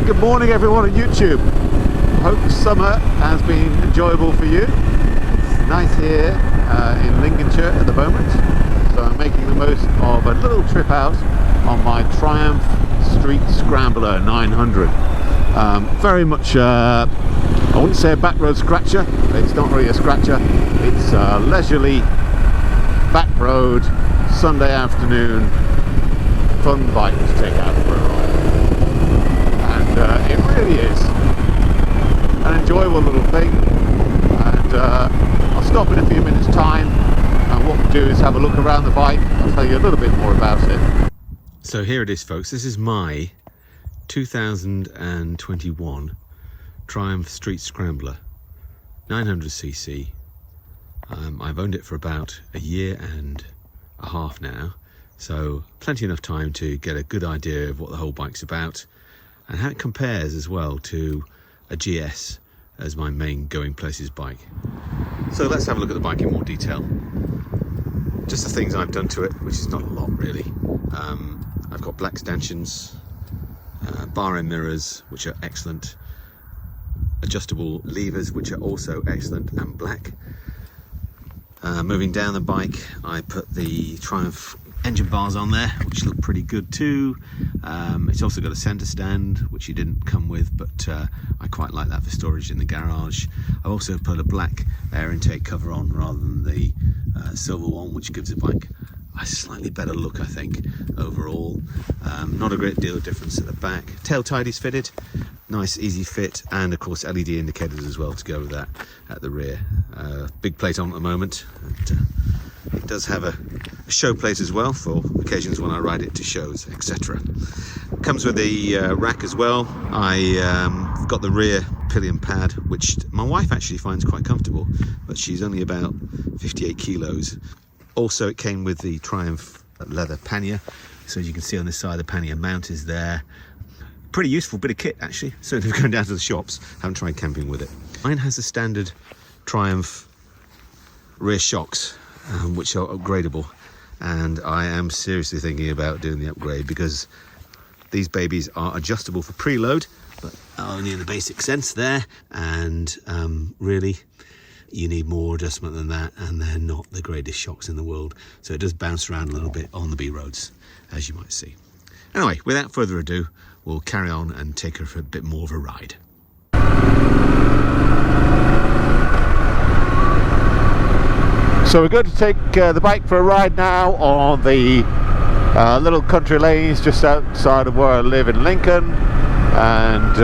Well, good morning everyone on YouTube. Hope the summer has been enjoyable for you. It's nice here in Lincolnshire at the moment, so I'm making the most of a little trip out on my Triumph Street Scrambler 900. Very much, I wouldn't say a back road scratcher. It's not really a scratcher. It's a leisurely back road Sunday afternoon fun bike to take out for a ride. And it really is an enjoyable little thing, and I'll stop in a few minutes time, and what we'll do is have a look around the bike. I'll tell you a little bit more about it. So here it is, folks. This is my 2021 Triumph Street Scrambler 900cc. I've owned it for about a year and a half now, so plenty enough time to get a good idea of what the whole bike's about and how it compares as well to a GS as my main going places bike. So let's have a look at the bike in more detail. Just the things I've done to it, which is not a lot really. I've got black stanchions, bar end mirrors, which are excellent, adjustable levers, which are also excellent and black. Moving down the bike, I put the Triumph engine bars on there, which look pretty good too. It's also got a centre stand, which you didn't come with, but I quite like that for storage in the garage. I've also put a black air intake cover on rather than the silver one, which gives the bike a slightly better look, I think, overall. Not a great deal of difference at the back. Tail tidy's fitted, nice easy fit, and of course LED indicators as well to go with that at the rear. Big plate on at the moment, and it does have a show plate as well for occasions when I ride it to shows, etc. Comes with the rack as well. I've got the rear pillion pad, which my wife actually finds quite comfortable, but she's only about 58 kilos. Also, it came with the Triumph leather pannier, so as you can see on this side, the pannier mount is there. Pretty useful bit of kit actually, so if you're going down to the shops, haven't tried camping with it. Mine has the standard Triumph rear shocks, which are upgradable, and I am seriously thinking about doing the upgrade because these babies are adjustable for preload, but only in the basic sense there, and really you need more adjustment than that, and they're not the greatest shocks in the world, so it does bounce around a little bit on the B roads, as you might see. Anyway, without further ado, we'll carry on and take her for a bit more of a ride. So we're going to take the bike for a ride now on the little country lanes just outside of where I live in Lincoln, and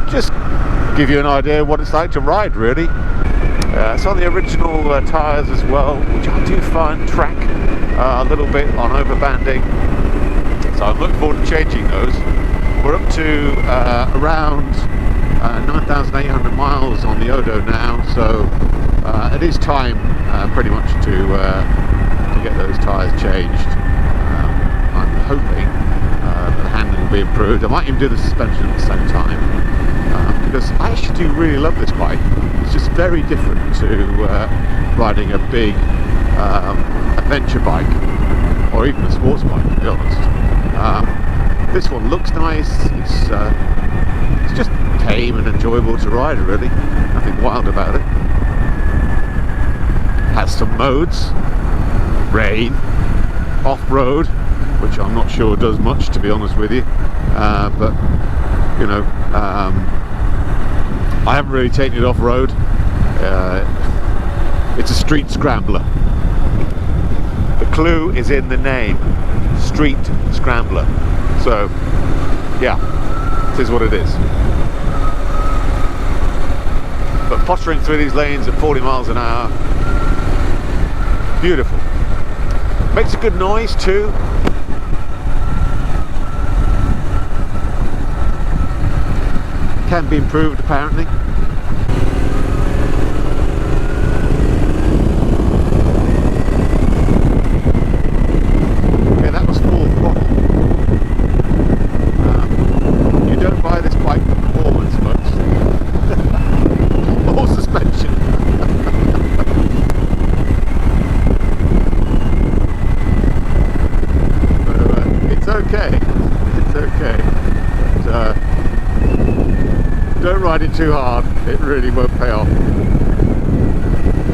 just give you an idea of what it's like to ride really. It's on the original tyres as well, which I do find track a little bit on overbanding, so I'm looking forward to changing those. We're up to around 9,800 miles on the Odo now, so it is time pretty much to get those tyres changed. I'm hoping that the handling will be improved. I might even do the suspension at the same time, because I actually do really love this bike. It's just very different to riding a big adventure bike or even a sports bike, to be honest. This one looks nice. It's just tame and enjoyable to ride really. Nothing wild about it. Has some modes: rain, off-road, which I'm not sure does much, to be honest with you, but you know, I haven't really taken it off-road. It's a street scrambler. The clue is in the name, Street Scrambler. So yeah, it is what it is. But pottering through these lanes at 40 miles an hour, beautiful. Makes a good noise too. Can be improved apparently. Okay, that was full throttle. You don't buy this bike for performance, folks. Or suspension. But, it's okay. It's okay. But, Don't ride it too hard, it really won't pay off.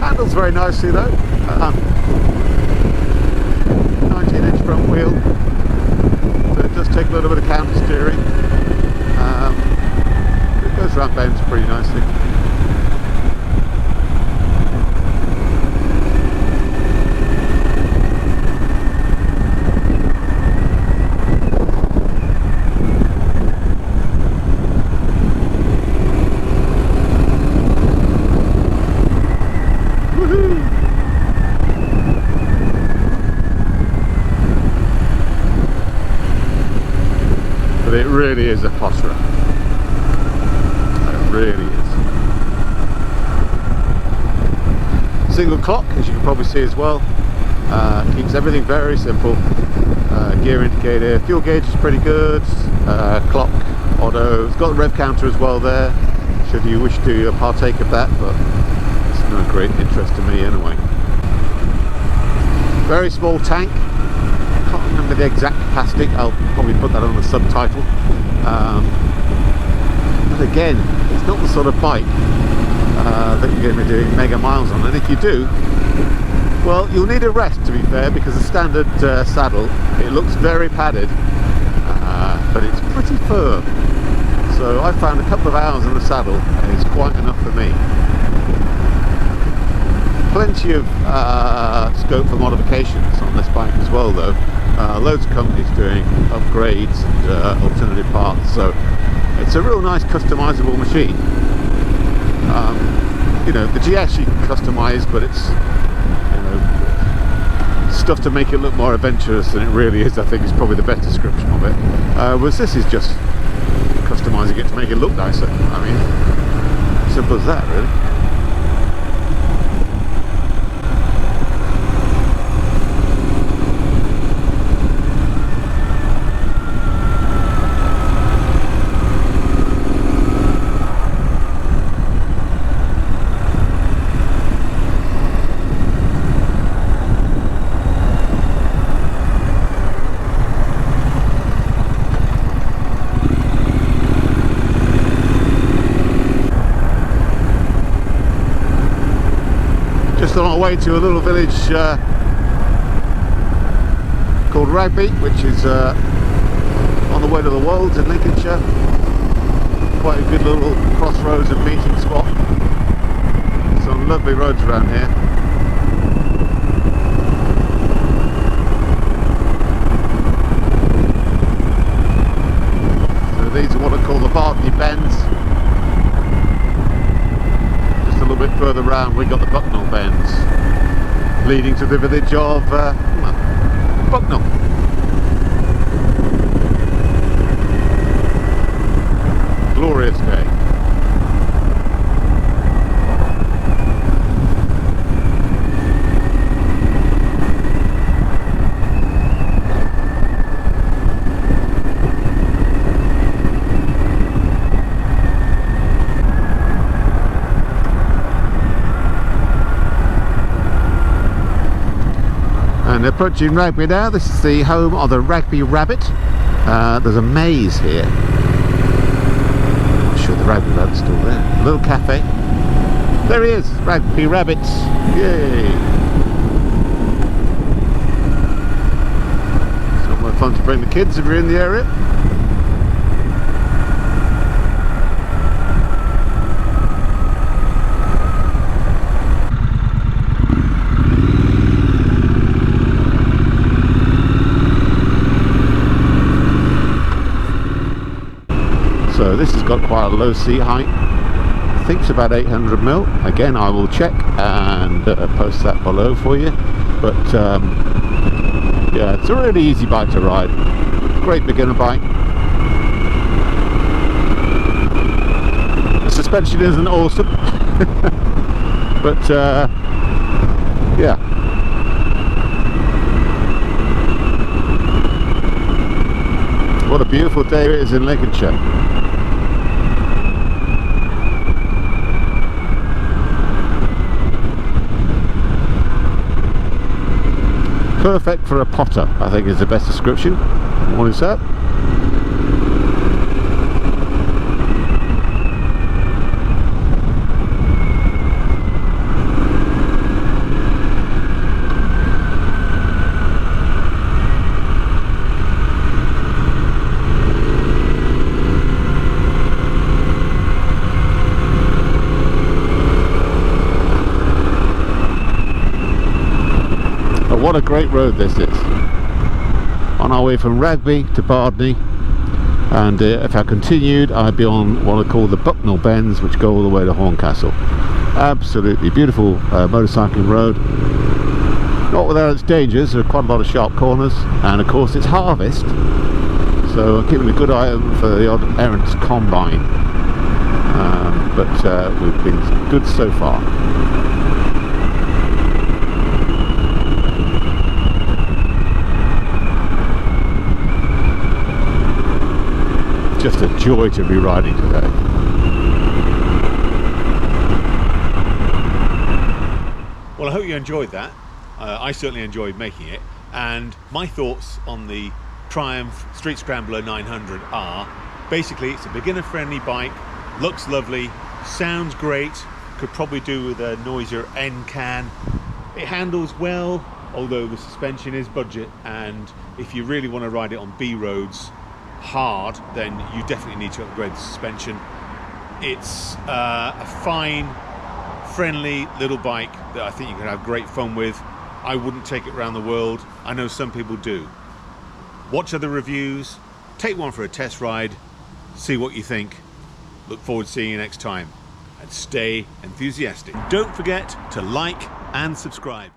Handles very nicely though. 19-inch front wheel, so it does take a little bit of counter steering. It goes around bends pretty nicely. It really is a potterer. It really is. Single clock, as you can probably see as well. Keeps everything very simple. Gear indicator, fuel gauge is pretty good. Clock, auto. It's got the rev counter as well there, should you wish to partake of that, but it's no great interest to me anyway. Very small tank. Can't remember the exact capacity. I'll probably put that on the subtitle. But again, it's not the sort of bike that you're going to be doing mega miles on, and if you do, well, you'll need a rest, to be fair, because the standard saddle, it looks very padded, but it's pretty firm. So I found a couple of hours in the saddle is quite enough for me. Plenty of scope for modifications on this bike as well though. Loads of companies doing upgrades and alternative parts, so it's a real nice customizable machine. You know, the GS you can customize, but it's, you know, stuff to make it look more adventurous than it really is, I think is probably the best description of it. Whereas this is just customizing it to make it look nicer. I mean, simple as that really. On our way to a little village called Rugby, which is on the way to the Wolds in Lincolnshire. Quite a good little crossroads and meeting spot. Some lovely roads around here. So these are what I call the Bartley Bends. A little bit further round we got the Bucknell Bends, leading to the village of Bucknell. Glorious day. And approaching Rugby now. This is the home of the Rugby Rabbit. There's a maze here. I'm not sure the Rugby Rabbit's still there. A little cafe. There he is, Rugby Rabbit. Yay! Somewhere fun to bring the kids if you're in the area. So this has got quite a low seat height. I think it's about 800mm. Again, I will check and post that below for you. But yeah, it's a really easy bike to ride. Great beginner bike. The suspension isn't awesome, but yeah. What a beautiful day it is in Lincolnshire. Perfect for a potter, I think is the best description. Morning, sir. What a great road this is. On our way from Rugby to Bardney, and if I continued I'd be on what I call the Bucknell Bends, which go all the way to Horncastle. Absolutely beautiful motorcycling road, not without its dangers. There are quite a lot of sharp corners, and of course it's harvest, so I'm keeping a good eye open for the odd errant combine, but we've been good so far. Just a joy to be riding today. Well, I hope you enjoyed that. I certainly enjoyed making it, and my thoughts on the Triumph Street Scrambler 900 are basically it's a beginner friendly bike, looks lovely, sounds great, could probably do with a noisier end can. It handles well, although the suspension is budget, and if you really want to ride it on B roads hard, then you definitely need to upgrade the suspension. It's a fine, friendly little bike that I think you can have great fun with. I wouldn't take it around the world. I know some people do. Watch other reviews, take one for a test ride, see what you think. Look forward to seeing you next time, and stay enthusiastic. Don't forget to like and subscribe.